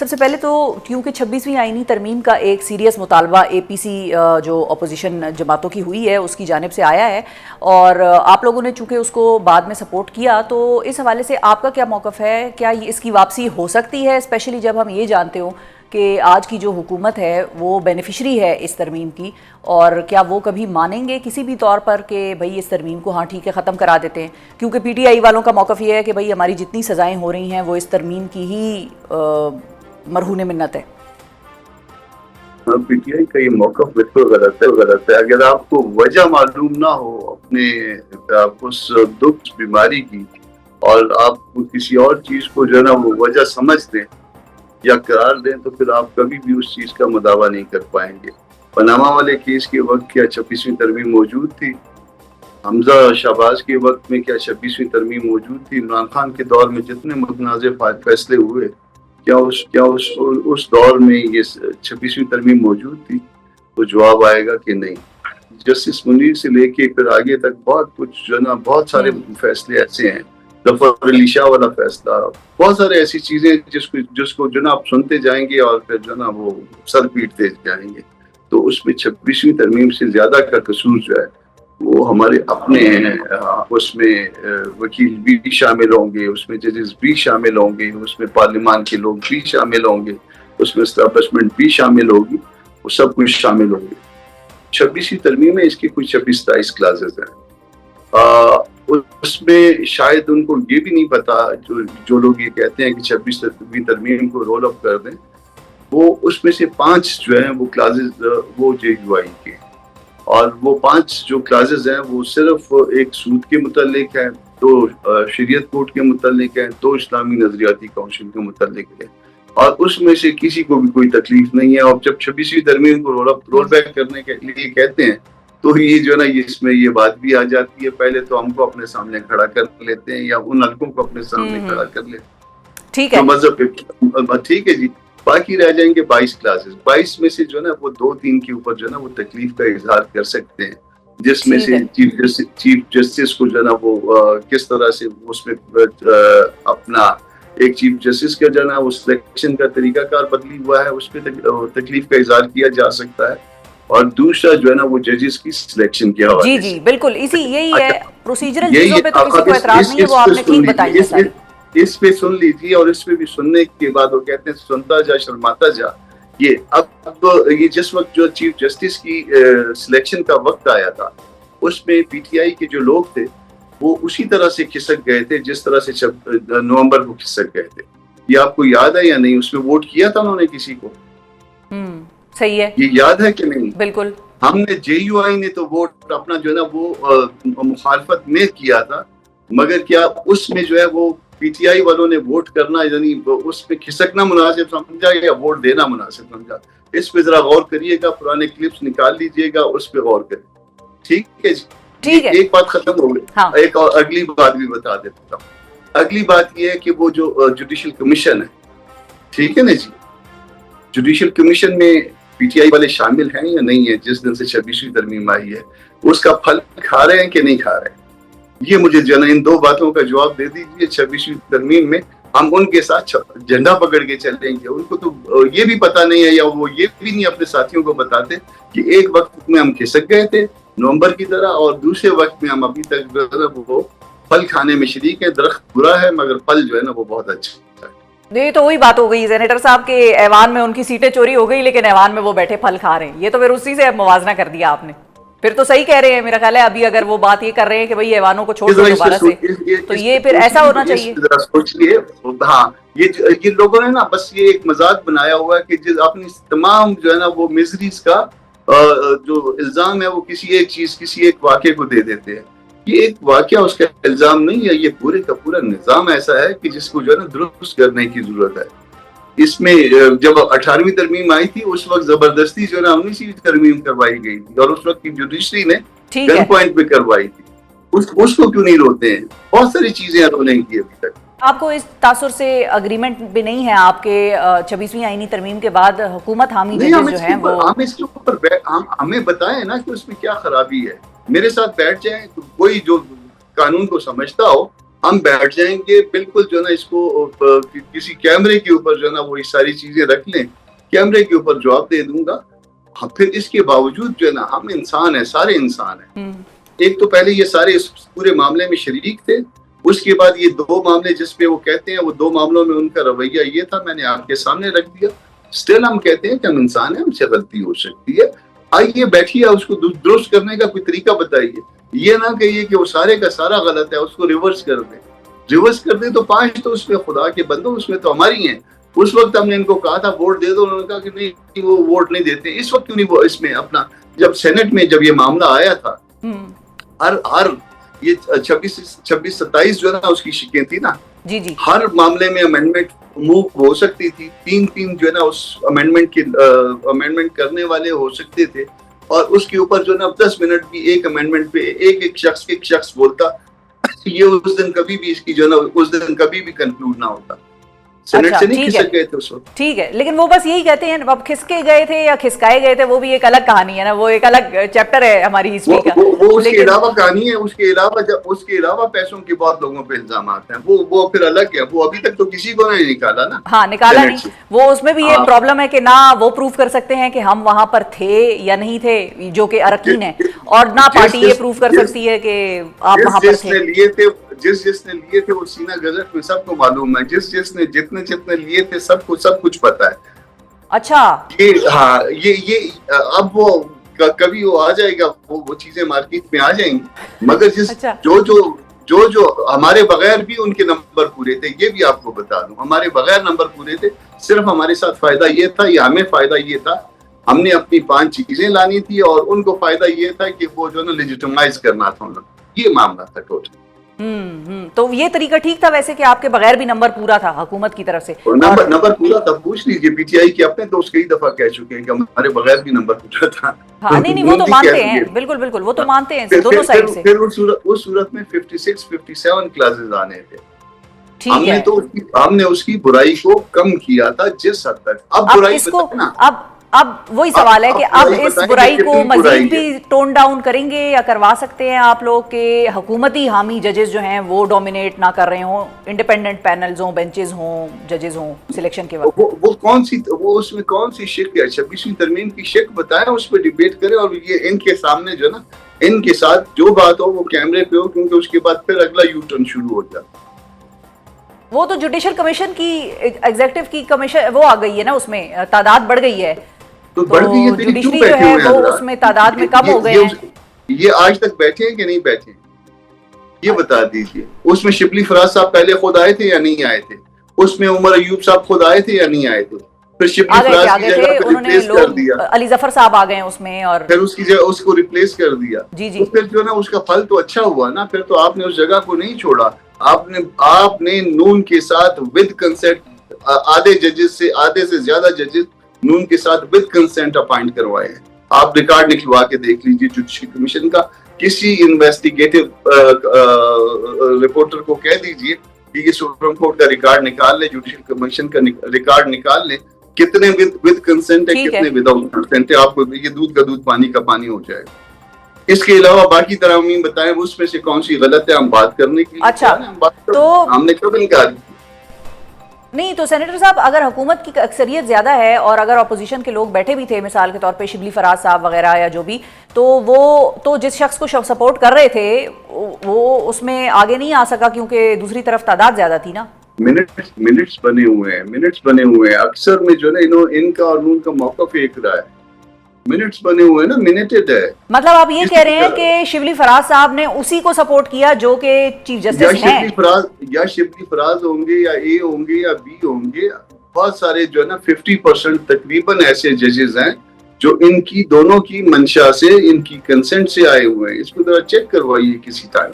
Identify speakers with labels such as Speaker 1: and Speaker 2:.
Speaker 1: سب سے پہلے تو کیونکہ 26ویں آئینی ترمیم کا ایک سیریس مطالبہ اے پی سی جو اپوزیشن جماعتوں کی ہوئی ہے اس کی جانب سے آیا ہے، اور آپ لوگوں نے چونکہ اس کو بعد میں سپورٹ کیا، تو اس حوالے سے آپ کا کیا موقف ہے؟ کیا اس کی واپسی ہو سکتی ہے، اسپیشلی جب ہم یہ جانتے ہوں کہ آج کی جو حکومت ہے وہ بینیفیشری ہے اس ترمیم کی، اور کیا وہ کبھی مانیں گے کسی بھی طور پر کہ بھئی اس ترمیم کو ہاں ٹھیک ہے ختم کرا دیتے ہیں؟ کیونکہ پی ٹی آئی والوں کا موقف یہ ہے کہ بھئی ہماری جتنی سزائیں ہو رہی ہیں وہ اس ترمیم کی ہی مرہون منت ہے۔
Speaker 2: پی ٹی آئی کا یہ موقف بالکل غلط ہے۔ اگر آپ کو وجہ معلوم نہ ہو اپنے اس دکھ بیماری کی، اور آپ کسی اور چیز کو جو ہے نا وہ وجہ سمجھ دیں یا قرار دیں، تو پھر آپ کبھی بھی اس چیز کا مداوع نہیں کر پائیں گے۔ پاناما والے کیس کے وقت کیا 26ویں ترمیم موجود تھی؟ حمزہ شہباز کے وقت میں کیا 26ویں ترمیم موجود تھی؟ عمران خان کے دور میں جتنے متنازع فیصلے ہوئے، کیا اس دور میں یہ 26ویں ترمیم موجود تھی؟ تو جواب آئے گا کہ نہیں۔ جسٹس منیر سے لے کے پھر آگے تک بہت کچھ جو ہے نا، بہت سارے فیصلے ایسے ہیں، ظفر علی شاہ والا فیصلہ، بہت سارے ایسی چیزیں جس کو جو نا آپ سنتے جائیں گے اور پھر جو نا وہ سر پیٹتے جائیں گے۔ تو اس میں 26ویں ترمیم سے زیادہ کا قصور جو ہے وہ ہمارے اپنے ہیں۔ اس میں وکیل بھی شامل ہوں گے، اس میں ججز بھی شامل ہوں گے، اس میں پارلیمان کے لوگ بھی شامل ہوں گے، اس میں اسٹیبلشمنٹ بھی شامل ہوگی، وہ سب کچھ شامل ہوں گے۔ 26ویں ترمیم میں اس کی کچھ 26-27 کلازز ہیں۔ اس میں شاید ان کو یہ بھی نہیں پتا، جو لوگ یہ کہتے ہیں کہ 26ویں ترمیم کو رول اپ کر دیں، وہ اس میں سے 5 جو ہیں وہ کلازز وہ جے یو آئی کے، اور وہ 5 جو کلازز ہیں وہ صرف ایک سود کے متعلق ہیں، 2 شریعت کوڈ کے متعلق ہیں، 2 اسلامی نظریاتی کونسل کے متعلق ہیں، اور اس میں سے کسی کو بھی کوئی تکلیف نہیں ہے۔ اور جب 26ویں ترمیم کو رول بیک کرنے کے لیے کہتے ہیں تو یہ جو ہے نا اس میں یہ بات بھی آ جاتی ہے، پہلے تو ہم کو اپنے سامنے کھڑا کر لیتے ہیں یا ان حلقوں کو اپنے سامنے کھڑا کر لیتے ہیں
Speaker 1: ٹھیک ہے
Speaker 2: جو مذہب پہ ٹھیک ہے جی۔ باقی رہ جائیں گے 22 کلاسز، 22 میں سے جو ہے نا وہ 2-3 کے اوپر جو ہے نا وہ تکلیف کا اظہار کر سکتے ہیں، جس میں سے چیف جسٹس کو جو ہے نا وہ کس طرح سے اس میں اپنا ایک چیف جسٹس کا جو ہے نا وہ سلیکشن کا طریقہ کار بدلی ہوا ہے، اس پہ تکلیف کا اظہار کیا جا سکتا ہے، اور دوسرا جو ہے نا وہ ججز کی سلیکشن کے حوالے سے۔
Speaker 1: جی بالکل، یہی ہے پروسیجرل چیزوں پہ تو کسی کو اعتراض نہیں ہے، وہ آپ نے ٹھیک بتائی ہے ساری۔
Speaker 2: اس پہ سن لیجیے، اور اس پہ بھی سننے کے بعد وہ کہتے ہیں سنتا جا شرماتا جا۔ یہ اب یہ جس وقت جو چیف جسٹس کی سلیکشن کا وقت آیا تھا، اس میں پی ٹی آئی کے جو لوگ تھے وہ اسی طرح سے کھسک گئے تھے جس طرح سے نومبر کو کھسک گئے تھے۔ یہ آپ کو یاد ہے یا نہیں؟ اس میں ووٹ کیا تھا انہوں نے کسی کو؟
Speaker 1: صحیح ہے،
Speaker 2: یہ یاد ہے کہ نہیں؟
Speaker 1: بالکل۔
Speaker 2: ہم نے جے یو آئی نے تو ووٹ اپنا جو ہے نا وہ مخالفت میں کیا تھا، مگر کیا اس میں جو ہے وہ پی ٹی آئی والوں نے ووٹ کرنا یعنی اس پہ کھسکنا مناسب سمجھا یا ووٹ دینا مناسب سمجھا؟ اس پہ ذرا غور کریے گا، پرانے کلپس نکال لیجئے گا، اس پہ غور کریے۔ ٹھیک ہے جی؟
Speaker 1: ٹھیک ہے،
Speaker 2: ایک بات ختم ہو گئی، ایک اور اگلی بات بھی بتا دیتا ہوں۔ اگلی بات یہ ہے کہ وہ جو جوڈیشل کمیشن ہے، ٹھیک ہے نا جی، جوڈیشل کمیشن میں پی ٹی آئی والے شامل ہیں یا نہیں ہے؟ جس دن سے 26ویں ترمیم آئی ہے اس کا پھل کھا رہے ہیں کہ نہیں کھا رہے ہیں؟ یہ مجھے جو ہے ان 2 باتوں کا جواب دے دیجیے۔ 26ویں ترمیم میں ہم ان کے ساتھ جھنڈا پکڑ کے چلیں گے، ان کو تو یہ بھی پتا نہیں ہے یا وہ یہ بھی نہیں اپنے ساتھیوں کو بتاتے کہ ایک وقت میں ہم کھسک گئے تھے نومبر کی طرح، اور دوسرے وقت میں ہم ابھی تک جو ہے وہ پھل کھانے میں شریک ہیں۔ درخت برا ہے مگر پھل جو ہے نا وہ بہت اچھا ہے۔
Speaker 1: یہ تو وہی بات ہو گئی سینیٹر صاحب کے ایوان میں ان کی سیٹیں چوری ہو گئی لیکن ایوان میں وہ بیٹھے پھل کھا رہے ہیں، یہ تو پھر اسی سے موازنہ کر دیا آپ نے۔ پھر تو صحیح کہہ رہے ہیں میرا خیال ہے، ابھی اگر وہ بات یہ کر رہے ہیں کہ بھئی ایوانوں کو چھوڑ دو دوبارہ سے، تو یہ پھر ایسا ہونا چاہیے۔
Speaker 2: سوچ لیے، ہاں یہ لوگوں نے نا بس یہ ایک مذاق بنایا ہوا ہے کہ اپنی تمام جو ہے نا وہ میزریز کا جو الزام ہے وہ کسی ایک چیز، کسی ایک واقعے کو دے دیتے ہیں۔ یہ ایک واقعہ اس کا الزام نہیں ہے، یہ پورے کا پورا نظام ایسا ہے کہ جس کو جو ہے نا درست کرنے کی ضرورت ہے۔ اس میں جب 18ویں ترمیم آئی تھی اس وقت زبردستی جو ہے نا 19ویں ترمیم کروائی گئی تھی، اور اس وقت کی جوڈیشری نے گن پوائنٹ پہ کروائی تھی۔ اس کو کیوں نہیں روتے ہیں؟ بہت ساری چیزیں انہوں نے کی ابھی تک۔
Speaker 1: آپ کو اس تاثر سے اگریمنٹ بھی نہیں ہے آپ کے 26ویں آئینی ترمیم کے بعد حکومت حامی ججز جو ہیں وہ
Speaker 2: ہمیں بتائیں نا کہ اس میں کیا خرابی ہے، میرے ساتھ بیٹھ جائیں، کوئی جو قانون کو سمجھتا ہو ہم بیٹھ جائیں گے بالکل جو ہے نا اس کو کسی کیمرے کے اوپر جو ہے نا وہ یہ ساری چیزیں رکھ لیں, کیمرے کے اوپر جواب دے دوں گا. پھر اس کے باوجود جو ہے نا ہم انسان ہیں, سارے انسان ہیں. ایک تو پہلے یہ سارے اس پورے معاملے میں شریک تھے, اس کے بعد یہ 2 معاملے جس پہ وہ کہتے ہیں وہ 2 معاملوں میں ان کا رویہ یہ تھا, میں نے آپ کے سامنے رکھ دیا. اسٹل ہم کہتے ہیں کہ ہم انسان ہیں, ہم سے غلطی ہو سکتی ہے. آئیے بیٹھیے, اس کو درست کرنے کا کوئی طریقہ بتائیے. یہ نہ کہیے کہ وہ سارے کا سارا غلط ہے, اس کو ریورس کر دیں. ریورس کر دیں تو 5 تو اس میں خدا کے بندوں اس میں تو ہماری ہیں. اس وقت ہم نے ان کو کہا تھا ووٹ دے دو, انہوں نے کہا کہ نہیں وہ ووٹ نہیں دیتے. اس وقت کیوں نہیں وہ اس میں اپنا, جب سینٹ میں جب یہ معاملہ آیا تھا, ہر یہ 26-27 جو ہے نا اس کی شکیں تھی نا,
Speaker 1: جی جی,
Speaker 2: ہر معاملے میں امینڈمنٹ موو ہو سکتی تھی. 3 جو ہے نا اس امینڈمنٹ کرنے والے ہو سکتے تھے, اور اس کے اوپر جو ہے نا 10 منٹ بھی ایک امینڈمنٹ پہ ایک شخص بولتا, یہ اس دن کبھی بھی اس کی جو ہے نا اس دن کبھی بھی کنکلوڈ نہ ہوتا. سینٹ سے نہیں کھسک گئے تھے اس وقت.
Speaker 1: ٹھیک ہے, لیکن وہ بس یہی کہتے ہیں اب کھسکے گئے تھے یا کھسکائے گئے تھے, وہ بھی ایک الگ کہانی ہے نا, وہ ایک الگ چیپٹر ہے ہماری ہسٹری کا.
Speaker 2: وہ اس کے علاوہ کہانی ہے. اس کے علاوہ پیسوں کے بہت لوگوں پہ الزامات ہیں, وہ پھر الگ ہے. وہ ابھی تک تو کسی کو نہیں نکالا نا.
Speaker 1: ہاں نکالا نہیں. وہ اس میں بھی یہ پرابلم ہے کہ نہ وہ پروف کر سکتے ہیں کہ ہم وہاں پر تھے یا نہیں تھے, جو کہ اراکین ہیں, اور نہ پارٹی یہ پروف کر سکتی ہے کہ آپ وہاں پر تھے.
Speaker 2: جس نے لیے تھے وہ سینہ گزٹ میں سب کو معلوم ہے. جس نے جتنے لیے تھے سب کچھ پتا ہے. اچھا یہ اب وہ کبھی وہ آ جائے گا, وہ چیزیں مارکیٹ میں آ جائیں گی. مگر جو ہمارے بغیر بھی ان کے نمبر پورے تھے, یہ بھی آپ کو بتا دوں, ہمارے بغیر نمبر پورے تھے. صرف ہمارے ساتھ فائدہ یہ تھا, یا ہمیں فائدہ یہ تھا, ہم نے اپنی 5 چیزیں لانی تھی, اور ان کو فائدہ یہ تھا کہ وہ جو نا لیجیٹمائز کرنا تھا ان لوگ. یہ معاملہ تھا ٹوٹل.
Speaker 1: تو یہ طریقہ ٹھیک تھا ویسے کہ آپ کے بغیر بھی نمبر پورا تھا حکومت کی طرف سے؟
Speaker 2: نمبر پورا تھا. پوچھ لیجیے پی ٹی آئی کے اپنے دوست کئی دفعہ کہہ چکے ہیں کہ ہمارے بغیر بھی نمبر پورا تھا.
Speaker 1: ہاں نہیں وہ تو مانتے ہیں, بالکل وہ تو مانتے ہیں دونوں سائڈ سے.
Speaker 2: پھر اس صورت میں 56-57 کلاسز آنے تھے. ہم نے اس کی برائی کو کم کیا تھا جس حد تک. اب برائی
Speaker 1: اب وہی سوال ہے کہ اب اس برائی کو مزید بھی ٹون ڈاؤن کریں گے, یا کروا سکتے ہیں آپ لوگ کہ حکومتی حامی ججز جو ہیں وہ ڈومینیٹ نہ کر رہے ہوں, انڈیپینڈنٹ پینلز ہوں, بینچز ہوں, ججز ہوں سلیکشن کے وقت؟
Speaker 2: وہ اس میں کون سی شک ہے؟ 26ویں ترمیم کی شک بتائیں, اس پہ ڈیبیٹ کریں, اور یہ ان کے سامنے جو ہے نا ان کے ساتھ جو بات ہو وہ کیمرے پہ ہو, کیونکہ اس کے بعد پھر اگلا یو ٹرن شروع ہو جاتا.
Speaker 1: وہ تو جوڈیشل کمیشن کی ایگزیکٹو کی کمیشن وہ آ گئی ہے نا, اس میں تعداد بڑھ گئی ہے,
Speaker 2: تو جوڈیشری جو ہے وہ
Speaker 1: اس میں تعداد میں کم ہو گئے ہیں.
Speaker 2: یہ آج تک بیٹھے ہیں کہ نہیں بیٹھے ہیں یہ بتا دیجئے. اس میں شبلی فراز صاحب پہلے خود آئے تھے یا نہیں آئے تھے؟ اس میں عمر ایوب صاحب خود آئے تھے یا نہیں آئے تھے؟ پھر شبلی فراز کی جگہ پہ ریپلیس کر دیا,
Speaker 1: علی ظفر صاحب آ گئے ہیں اس میں, اور
Speaker 2: پھر اس کی جگہ اس کو ریپلیس کر دیا.
Speaker 1: جی جی,
Speaker 2: پھر جو نا اس کا پھل تو اچھا ہوا نا. پھر تو آپ نے اس جگہ کو نہیں چھوڑا, آپ نے نون کے ساتھ ود کنسنٹ آدھے سے زیادہ ججز نون کے ساتھ ود کنسنٹ اپائنٹ کروائے ہیں. آپ ریکارڈ نکلوا کے دیکھ لیجیے جوڈیشل کمیشن کا. کسی انویسٹیگیٹو رپورٹر کو کہہ دیجیے کہ یہ سپریم کورٹ کا ریکارڈ نکال لے, جوڈیشل کمیشن کا ریکارڈ نکال لے, کتنے ود کنسنٹ ہے کتنے وداؤٹ کنسنٹ ہے. آپ کو یہ دودھ کا دودھ پانی کا پانی ہو جائے گا. اس کے علاوہ باقی ترامیم بتائیں اس میں سے کون سی غلط ہے, ہم بات کرنے کی.
Speaker 1: اچھا تو
Speaker 2: ہم نے کب انکار کی
Speaker 1: نہیں. تو سینیٹر صاحب اگر حکومت کی اکثریت زیادہ ہے اور اگر اپوزیشن کے لوگ بیٹھے بھی تھے مثال کے طور پہ شبلی فراز صاحب وغیرہ یا جو بھی, تو وہ تو جس شخص کو سپورٹ کر رہے تھے وہ اس میں آگے نہیں آ سکا کیونکہ دوسری طرف تعداد زیادہ تھی نا.
Speaker 2: منٹس بنے ہوئے ہیں اکثر میں جو ہے نا ان کا اور ان کا موقف ایک رہا ہے. منٹس بنے ہوئے نا, منٹڈ ہے.
Speaker 1: مطلب آپ یہ کہہ رہے ہیں کہ شبلی فراز صاحب نے اسی کو سپورٹ کیا جو کہ چیف جسٹس ہیں,
Speaker 2: یا شبلی فراز ہوں گے, یا اے ہوں گے, یا بی ہوں گے. بہت سارے جو ہے نا 50% تقریباً ایسے ججز ہیں جو ان کی دونوں کی منشا سے, ان کی کنسنٹ سے آئے ہوئے ہیں. اس کو ذرا چیک کروائیے کسی ٹائم.